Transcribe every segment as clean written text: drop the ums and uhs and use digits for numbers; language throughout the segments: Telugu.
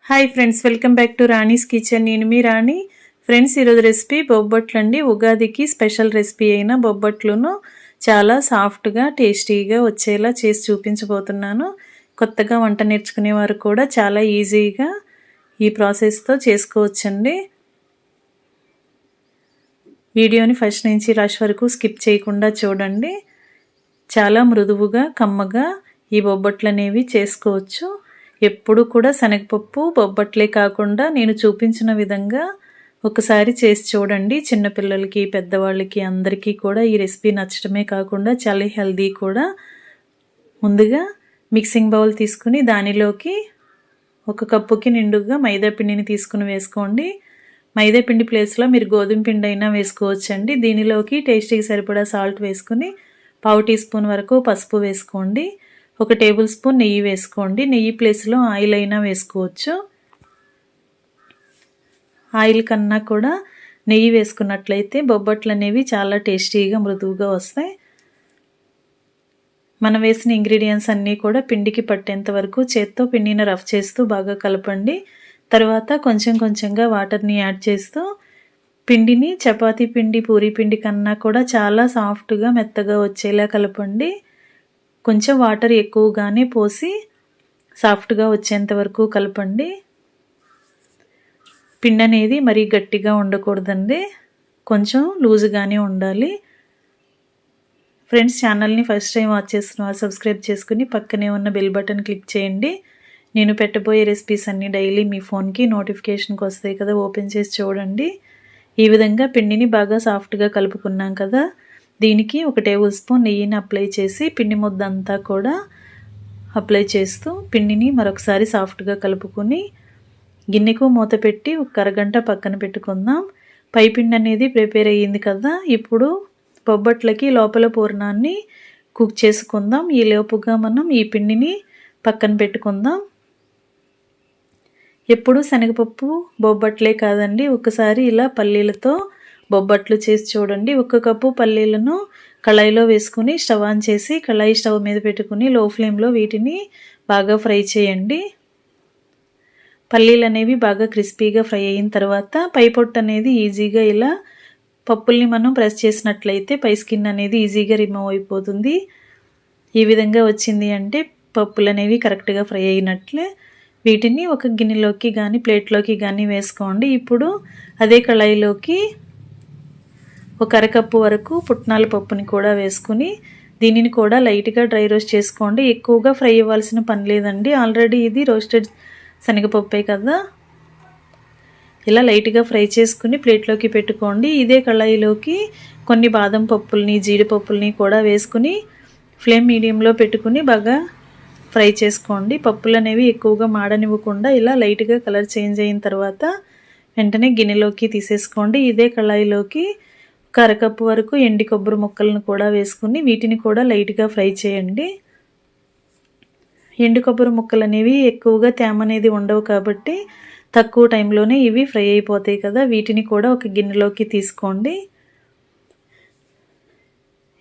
Hi friends, welcome back to Rani's kitchen. నేను మీ రాణి. ఫ్రెండ్స్, ఈరోజు రెసిపీ బొబ్బట్లు అండి. ఉగాదికి స్పెషల్ రెసిపీ అయిన బొబ్బట్లును చాలా సాఫ్ట్గా టేస్టీగా వచ్చేలా చేసి చూపించబోతున్నాను. కొత్తగా వంట నేర్చుకునే వారు కూడా చాలా ఈజీగా ఈ ప్రాసెస్తో చేసుకోవచ్చండి. వీడియోని ఫస్ట్ నుంచి లాస్ట్ వరకు స్కిప్ చేయకుండా చూడండి. చాలా మృదువుగా కమ్మగా ఈ బొబ్బట్లు అనేవి చేసుకోవచ్చు. ఎప్పుడు కూడా శనగపప్పు బొబ్బట్లే కాకుండా నేను చూపించిన విధంగా ఒకసారి చేసి చూడండి. చిన్నపిల్లలకి, పెద్దవాళ్ళకి అందరికీ కూడా ఈ రెసిపీ నచ్చడమే కాకుండా చాలా హెల్దీ కూడా. ముందుగా మిక్సింగ్ బౌల్ తీసుకుని దానిలోకి 1 కప్పుకి నిండుగా మైదా పిండిని తీసుకుని వేసుకోండి. మైదా పిండి ప్లేస్లో మీరు గోధుమ పిండి అయినా వేసుకోవచ్చండి. దీనిలోకి టేస్టీకి సరిపడా సాల్ట్ వేసుకుని 1/2 టీ స్పూన్ వరకు పసుపు వేసుకోండి. 1 టేబుల్ స్పూన్ నెయ్యి వేసుకోండి. నెయ్యి ప్లేస్లో ఆయిల్ అయినా వేసుకోవచ్చు. ఆయిల్ కన్నా కూడా నెయ్యి వేసుకున్నట్లయితే బొబ్బట్లు అనేవి చాలా టేస్టీగా మృదువుగా వస్తాయి. మనం వేసిన ఇంగ్రీడియంట్స్ అన్నీ కూడా పిండికి పట్టేంత వరకు చేత్తో పిండిని రఫ్ చేస్తూ బాగా కలపండి. తర్వాత కొంచెం కొంచెంగా వాటర్ని యాడ్ చేస్తూ పిండిని చపాతీ పిండి, పూరీ పిండి కన్నా కూడా చాలా సాఫ్ట్గా మెత్తగా వచ్చేలా కలపండి. కొంచెం వాటర్ ఎక్కువగానే పోసి సాఫ్ట్గా వచ్చేంత వరకు కలపండి. పిండి అనేది మరీ గట్టిగా ఉండకూడదండి, కొంచెం లూజుగానే ఉండాలి. ఫ్రెండ్స్, ఛానల్ని ఫస్ట్ టైం వాచ్ చేస్తున్నారు సబ్స్క్రైబ్ చేసుకుని పక్కనే ఉన్న బెల్ బటన్ క్లిక్ చేయండి. నేను పెట్టబోయే రెసిపీస్ అన్నీ డైలీ మీ ఫోన్కి నోటిఫికేషన్కి వస్తాయి కదా, ఓపెన్ చేసి చూడండి. ఈ విధంగా పిండిని బాగా సాఫ్ట్గా కలుపుకున్నాం కదా, దీనికి 1 టేబుల్ స్పూన్ నెయ్యిని అప్లై చేసి పిండి ముద్ద అంతా కూడా అప్లై చేస్తూ పిండిని మరొకసారి సాఫ్ట్గా కలుపుకొని గిన్నెకు మూత పెట్టి 1 అరగంట పక్కన పెట్టుకుందాం. పైపిండి అనేది ప్రిపేర్ అయ్యింది కదా, ఇప్పుడు బొబ్బట్లకి లోపల పూర్ణాన్ని కుక్ చేసుకుందాం. ఈ లోపుగా మనం ఈ పిండిని పక్కన పెట్టుకుందాం. ఎప్పుడు శనగపప్పు బొబ్బట్లే కాదండి, ఒకసారి ఇలా పల్లీలతో బొబ్బట్లు చేసి చూడండి. 1 కప్పు పల్లీలను కళాయిలో వేసుకుని స్టవ్ ఆన్ చేసి కళాయి స్టవ్ మీద పెట్టుకుని లో ఫ్లేమ్లో వీటిని బాగా ఫ్రై చేయండి. పల్లీలు అనేవి బాగా క్రిస్పీగా ఫ్రై అయిన తర్వాత పై పొట్టు అనేది ఈజీగా ఇలా పప్పుల్ని మనం ప్రెస్ చేసినట్లయితే పై స్కిన్ అనేది ఈజీగా రిమూవ్ అయిపోతుంది. ఈ విధంగా వచ్చింది అంటే పప్పులు అనేవి కరెక్ట్గా ఫ్రై అయినట్లే. వీటిని ఒక గిన్నెలోకి కానీ ప్లేట్లోకి కానీ వేసుకోండి. ఇప్పుడు అదే కళాయిలోకి 1 అరకప్పు వరకు పుట్నాల పప్పుని కూడా వేసుకుని దీనిని కూడా లైట్గా డ్రై రోస్ట్ చేసుకోండి. ఎక్కువగా ఫ్రై అవ్వాల్సిన పని లేదండి, ఆల్రెడీ ఇది రోస్టెడ్ శనగపప్పే కదా. ఇలా లైట్గా ఫ్రై చేసుకుని ప్లేట్లోకి పెట్టుకోండి. ఇదే కళాయిలోకి కొన్ని బాదం పప్పుల్ని, జీడిపప్పుల్ని కూడా వేసుకుని ఫ్లేమ్ మీడియంలో పెట్టుకుని బాగా ఫ్రై చేసుకోండి. పప్పులు అనేవి ఎక్కువగా మాడనివ్వకుండా ఇలా లైట్గా కలర్ చేంజ్ అయిన తర్వాత వెంటనే గిన్నెలోకి తీసేసుకోండి. ఇదే కళాయిలోకి 1 అరకప్పు వరకు ఎండి కొబ్బరి ముక్కలను కూడా వేసుకుని వీటిని కూడా లైట్గా ఫ్రై చేయండి. ఎండు కొబ్బరి ముక్కలు అనేవి ఎక్కువగా తేమ అనేది ఉండవు కాబట్టి తక్కువ టైంలోనే ఇవి ఫ్రై అయిపోతాయి కదా. వీటిని కూడా ఒక గిన్నెలోకి తీసుకోండి.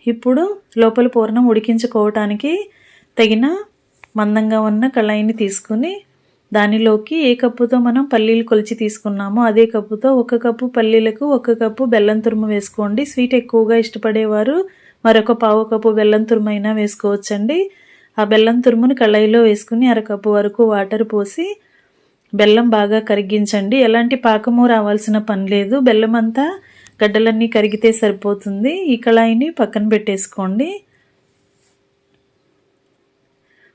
ఇప్పుడు లోపల పూర్ణం ఉడికించుకోవటానికి తగిన మందంగా ఉన్న కళాయిని తీసుకుని దానిలోకి ఏ కప్పుతో మనం పల్లీలు కొలిచి తీసుకున్నామో అదే కప్పుతో 1 కప్పు పల్లీలకు 1 కప్పు బెల్లం తురుము వేసుకోండి. స్వీట్ ఎక్కువగా ఇష్టపడేవారు మరొక 1/2 కప్పు బెల్లం తురుము అయినా వేసుకోవచ్చండి. ఆ బెల్లం తురుముని కళాయిలో వేసుకుని 1 కప్పు వరకు వాటర్ పోసి బెల్లం బాగా కరిగించండి. ఎలాంటి పాకము రావాల్సిన పని లేదు, బెల్లం అంతా గడ్డలన్నీ కరిగితే సరిపోతుంది. ఈ కళాయిని పక్కన పెట్టేసుకోండి.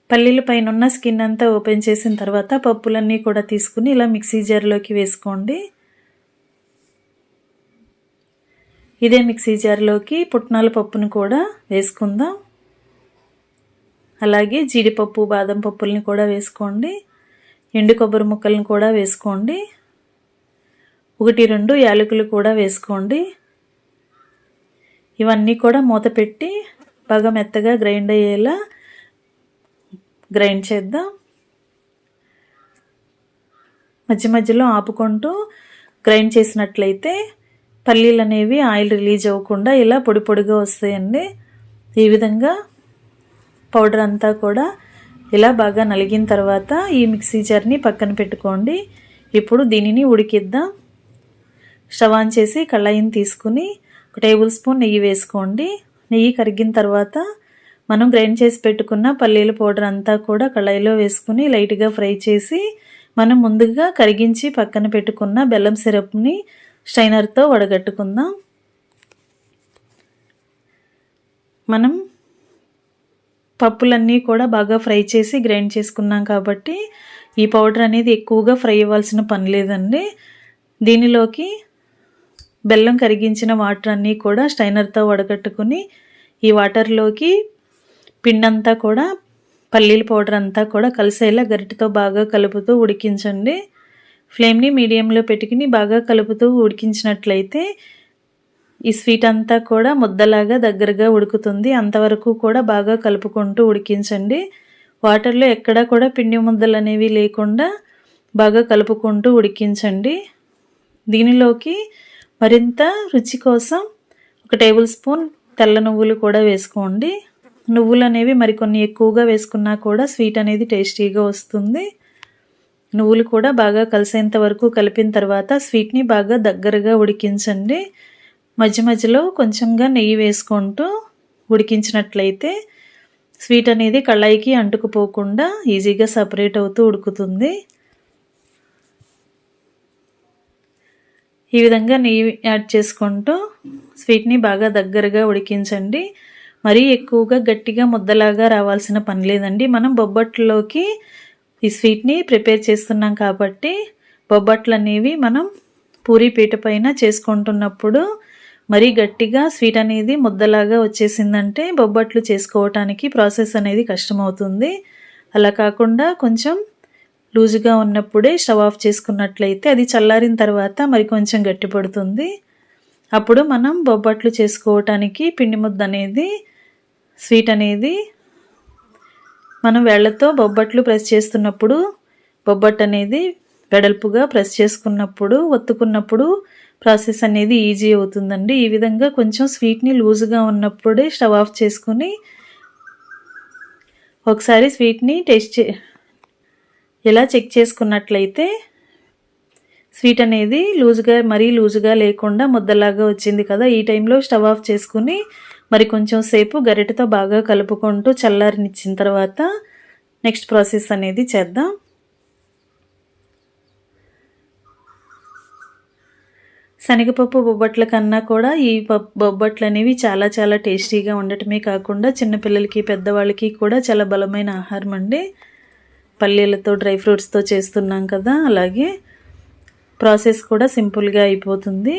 పల్లీల పైన ఉన్న స్కిన్ అంతా ఓపెన్ చేసిన తర్వాత పప్పులన్నీ కూడా తీసుకుని ఇలా మిక్సీ జార్లోకి వేసుకోండి. ఇదే మిక్సీ జార్లోకి పుట్నాల పప్పును కూడా వేసుకుందాం. అలాగే జీడిపప్పు, బాదం పప్పుల్ని కూడా వేసుకోండి. ఎండు కొబ్బరి ముక్కలను కూడా వేసుకోండి. 1-2 యాలకులు కూడా వేసుకోండి. ఇవన్నీ కూడా మూత పెట్టి బాగా మెత్తగా గ్రైండ్ అయ్యేలా గ్రైండ్ చేద్దాం. మధ్య మధ్యలో ఆపుకుంటూ గ్రైండ్ చేసినట్లయితే పల్లీలు అనేవి ఆయిల్ రిలీజ్ అవ్వకుండా ఇలా పొడి పొడిగా వస్తాయండి. ఈ విధంగా పౌడర్ అంతా కూడా ఇలా బాగా నలిగిన తర్వాత ఈ మిక్సీ జార్ని పక్కన పెట్టుకోండి. ఇప్పుడు దీనిని ఉడికిద్దాం. స్టవ్ ఆన్ చేసి కళాయిని తీసుకుని 1 టేబుల్ స్పూన్ నెయ్యి వేసుకోండి. నెయ్యి కరిగిన తర్వాత మనం గ్రైండ్ చేసి పెట్టుకున్న పల్లీల పౌడర్ అంతా కూడా కళాయిలో వేసుకుని లైట్గా ఫ్రై చేసి మనం ముందుగా కరిగించి పక్కన పెట్టుకున్న బెల్లం సిరప్ని స్ట్రైనర్తో వడగట్టుకుందాం. మనం పప్పులన్నీ కూడా బాగా ఫ్రై చేసి గ్రైండ్ చేసుకున్నాం కాబట్టి ఈ పౌడర్ అనేది ఎక్కువగా ఫ్రై అవ్వాల్సిన పని లేదండి. దీనిలోకి బెల్లం కరిగించిన వాటర్ అన్నీ కూడా స్ట్రైనర్తో వడగట్టుకుని ఈ వాటర్లోకి పిండంతా కూడా పల్లీల పౌడర్ అంతా కూడా కలిసేలా గరిటెతో బాగా కలుపుతూ ఉడికించండి. ఫ్లేమ్ని మీడియంలో పెట్టుకుని బాగా కలుపుతూ ఉడికించినట్లయితే ఈ స్వీట్ అంతా కూడా ముద్దలాగా దగ్గరగా ఉడుకుతుంది. అంతవరకు కూడా బాగా కలుపుకుంటూ ఉడికించండి. వాటర్లో ఎక్కడా కూడా పిండి ముద్దలు అనేవి లేకుండా బాగా కలుపుకుంటూ ఉడికించండి. దీనిలోకి మరింత రుచి కోసం 1 టేబుల్ స్పూన్ తెల్ల నువ్వులు కూడా వేసుకోండి. నువ్వులు అనేవి మరికొన్ని ఎక్కువగా వేసుకున్నా కూడా స్వీట్ అనేది టేస్టీగా వస్తుంది. నువ్వులు కూడా బాగా కలిసేంత వరకు కలిపిన తర్వాత స్వీట్ని బాగా దగ్గరగా ఉడికించండి. మధ్య మధ్యలో కొంచెంగా నెయ్యి వేసుకుంటూ ఉడికించినట్లయితే స్వీట్ అనేది కళాయికి అంటుకుపోకుండా ఈజీగా సపరేట్ అవుతూ ఉడుకుతుంది. ఈ విధంగా నెయ్యి యాడ్ చేసుకుంటూ స్వీట్ని బాగా దగ్గరగా ఉడికించండి. మరీ ఎక్కువగా గట్టిగా ముద్దలాగా రావాల్సిన పని లేదండి. మనం బొబ్బట్లోకి ఈ స్వీట్ని ప్రిపేర్ చేస్తున్నాం కాబట్టి బొబ్బట్లు అనేవి మనం పూరీ పీట పైన చేసుకుంటున్నప్పుడు మరీ గట్టిగా స్వీట్ అనేది ముద్దలాగా వచ్చేసిందంటే బొబ్బట్లు చేసుకోవటానికి ప్రాసెస్ అనేది కష్టమవుతుంది. అలా కాకుండా కొంచెం లూజుగా ఉన్నప్పుడే స్టవ్ ఆఫ్ చేసుకున్నట్లయితే అది చల్లారిన తర్వాత మరి కొంచెం గట్టిపడుతుంది. అప్పుడు మనం బొబ్బట్లు చేసుకోవటానికి పిండి ముద్ద అనేది స్వీట్ అనేది మనం వేళ్లతో బొబ్బట్లు ప్రెస్ చేస్తున్నప్పుడు బొబ్బట్టు అనేది వెడల్పుగా ప్రెస్ చేసుకున్నప్పుడు ఒత్తుకున్నప్పుడు ప్రాసెస్ అనేది ఈజీ అవుతుందండి. ఈ విధంగా కొంచెం స్వీట్ని లూజుగా ఉన్నప్పుడే స్టవ్ ఆఫ్ చేసుకుని ఒకసారి స్వీట్ని ఇలా చెక్ చేసుకున్నట్లయితే స్వీట్ అనేది మరీ లూజుగా లేకుండా ముద్దలాగా వచ్చింది కదా. ఈ టైంలో స్టవ్ ఆఫ్ చేసుకుని మరి కొంచెం సేపు గరిటెతో బాగా కలుపుకుంటూ చల్లారనిచ్చిన తర్వాత నెక్స్ట్ ప్రాసెస్ అనేది చేద్దాం. శనగపప్పు బొబ్బట్ల కన్నా కూడా ఈ బొబ్బట్లు అనేవి చాలా చాలా టేస్టీగా ఉండటమే కాకుండా చిన్నపిల్లలకి పెద్దవాళ్ళకి కూడా చాలా బలమైన ఆహారం అండి. పల్లీలతో డ్రై ఫ్రూట్స్తో చేస్తున్నాం కదా, అలాగే ప్రాసెస్ కూడా సింపుల్గా అయిపోతుంది.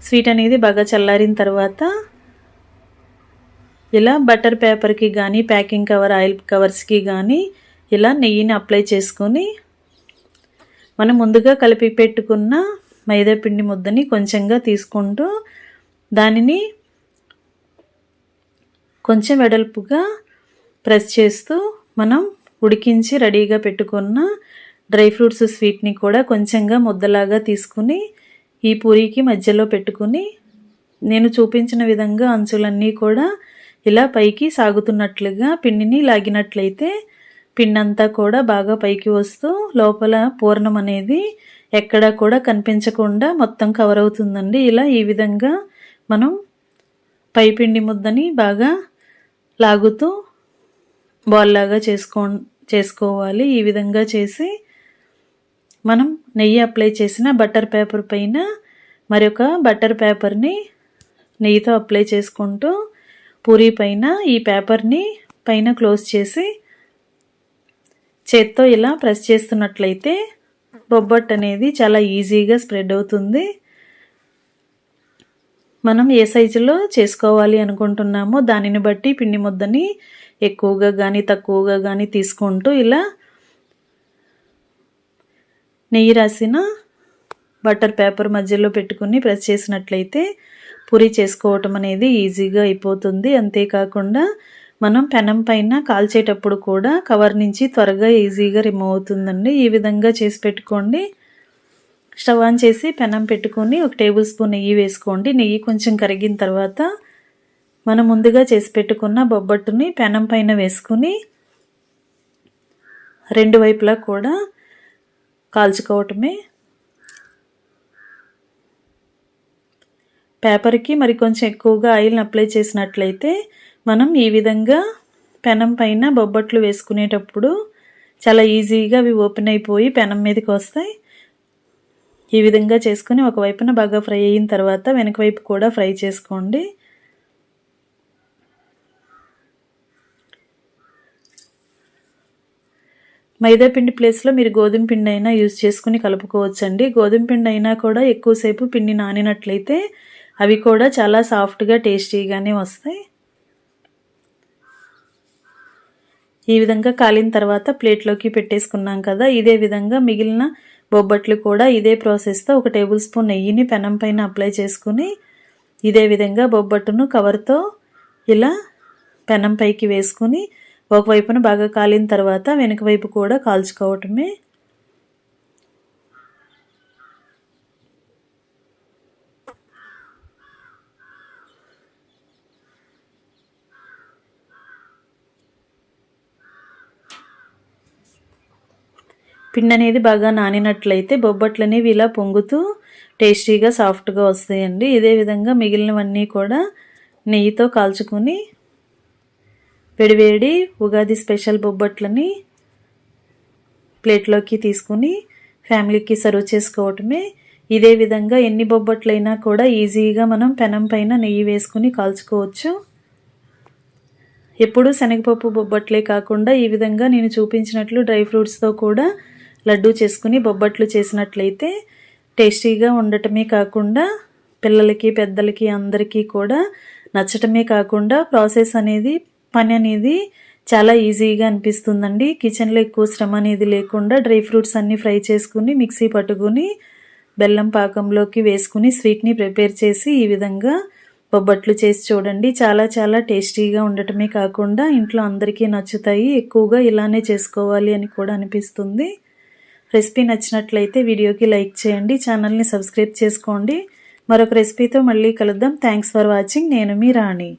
స్వీట్ అనేది బాగా చల్లారిన తర్వాత ఇలా బటర్ పేపర్కి కానీ ప్యాకింగ్ కవర్ ఆయిల్ కవర్స్కి కానీ ఇలా నెయ్యిని అప్లై చేసుకొని మనం ముందుగా కలిపి పెట్టుకున్న మైదా పిండి ముద్దని కొంచెంగా తీసుకుంటూ దానిని కొంచెం వెడల్పుగా ప్రెస్ చేస్తూ మనం ఉడికించి రెడీగా పెట్టుకున్న డ్రై ఫ్రూట్స్ స్వీట్ని కూడా కొంచెంగా ముద్దలాగా తీసుకుని ఈ పూరీకి మధ్యలో పెట్టుకుని నేను చూపించిన విధంగా అంచులన్నీ కూడా ఇలా పైకి సాగుతున్నట్లుగా పిండిని లాగినట్లయితే పిండి అంతా కూడా బాగా పైకి వస్తూ లోపల పూర్ణం అనేది ఎక్కడా కూడా కనిపించకుండా మొత్తం కవర్ అవుతుందండి. ఇలా ఈ విధంగా మనం పై పిండి ముద్దని బాగా లాగుతూ బాల్ లాగా చేసుకోవాలి. ఈ విధంగా చేసి మనం నెయ్యి అప్లై చేసిన బటర్ పేపర్ పైన మరొక బటర్ పేపర్ని నెయ్యితో అప్లై చేసుకుంటూ పూరీ పైన ఈ పేపర్ని పైన క్లోజ్ చేసి చేత్తో ఇలా ప్రెస్ చేస్తున్నట్లయితే బొబ్బట్టు అనేది చాలా ఈజీగా స్ప్రెడ్ అవుతుంది. మనం ఏ సైజులో చేసుకోవాలి అనుకుంటున్నామో దానిని బట్టి పిండి ముద్దని ఎక్కువగా కానీ తక్కువగా కానీ తీసుకుంటూ ఇలా నెయ్యి రాసిన బటర్ పేపర్ మధ్యలో పెట్టుకుని ప్రెస్ చేసినట్లయితే పూరీ చేసుకోవటం అనేది ఈజీగా అయిపోతుంది. అంతేకాకుండా మనం పెనం పైన కాల్చేటప్పుడు కూడా కవర్ నుంచి త్వరగా ఈజీగా రిమూవ్ అవుతుందండి. ఈ విధంగా చేసి పెట్టుకోండి. స్టవ్ ఆన్ చేసి పెనం పెట్టుకొని 1 టేబుల్ స్పూన్ నెయ్యి వేసుకోండి. నెయ్యి కొంచెం కరిగిన తర్వాత మనం ముందుగా చేసి పెట్టుకున్న బొబ్బట్టుని పెనం పైన వేసుకుని రెండు వైపులా కూడా కాల్చుకోవటమే. పేపర్కి మరి కొంచెం ఎక్కువగా ఆయిల్ని అప్లై చేసినట్లయితే మనం ఈ విధంగా పెనం పైన బొబ్బట్లు వేసుకునేటప్పుడు చాలా ఈజీగా అవి ఓపెన్ అయిపోయి పెనం మీదకి వస్తాయి. ఈ విధంగా చేసుకుని ఒకవైపున బాగా ఫ్రై అయిన తర్వాత వెనక వైపు కూడా ఫ్రై చేసుకోండి. మైదా పిండి ప్లేస్లో మీరు గోధుమ పిండి అయినా యూజ్ చేసుకుని కలుపుకోవచ్చండి. గోధుమ పిండి అయినా కూడా ఎక్కువసేపు పిండి నానినట్లయితే అవి కూడా చాలా సాఫ్ట్గా టేస్టీగానే వస్తాయి. ఈ విధంగా కాలిన తర్వాత ప్లేట్లోకి పెట్టేసుకున్నాం కదా, ఇదే విధంగా మిగిలిన బొబ్బట్లు కూడా ఇదే ప్రాసెస్తో 1 టేబుల్ స్పూన్ నెయ్యిని పెనం పైన అప్లై చేసుకుని ఇదే విధంగా బొబ్బట్టును కవర్తో ఇలా పెనం పైకి వేసుకుని ఒకవైపున బాగా కాలిన తర్వాత వెనుక వైపు కూడా కాల్చుకోవటమే. పిండి అనేది బాగా నానినట్లయితే బొబ్బట్లు అనేవి ఇలా పొంగుతూ టేస్టీగా సాఫ్ట్గా వస్తాయండి. ఇదే విధంగా మిగిలినవన్నీ కూడా నెయ్యితో కాల్చుకొని వేడివేడి ఉగాది స్పెషల్ బొబ్బట్లని ప్లేట్లోకి తీసుకుని ఫ్యామిలీకి సర్వ్ చేసుకోవటమే. ఇదే విధంగా ఎన్ని బొబ్బట్లైనా కూడా ఈజీగా మనం పెనం పైన నెయ్యి వేసుకుని కాల్చుకోవచ్చు. ఎప్పుడూ శనగపప్పు బొబ్బట్లే కాకుండా ఈ విధంగా నేను చూపించినట్లు డ్రై ఫ్రూట్స్తో కూడా లడ్డూ చేసుకుని బొబ్బట్లు చేసినట్లయితే టేస్టీగా ఉండటమే కాకుండా పిల్లలకి పెద్దలకి అందరికీ కూడా నచ్చటమే కాకుండా పని అనేది చాలా ఈజీగా అనిపిస్తుందండి. కిచెన్లో ఎక్కువ శ్రమ అనేది లేకుండా డ్రై ఫ్రూట్స్ అన్నీ ఫ్రై చేసుకుని మిక్సీ పట్టుకుని బెల్లం పాకంలోకి వేసుకుని స్వీట్ని ప్రిపేర్ చేసి ఈ విధంగా బొబ్బట్లు చేసి చూడండి. చాలా చాలా టేస్టీగా ఉండటమే కాకుండా ఇంట్లో అందరికీ నచ్చుతాయి. ఎక్కువగా ఇలానే చేసుకోవాలి అని కూడా అనిపిస్తుంది. రెసిపీ నచ్చినట్లయితే వీడియోకి లైక్ చేయండి, ఛానల్ని సబ్స్క్రైబ్ చేసుకోండి. మరొక రెసిపీతో మళ్ళీ కలుద్దాం. Thanks for watching. నేను మీ రాణి.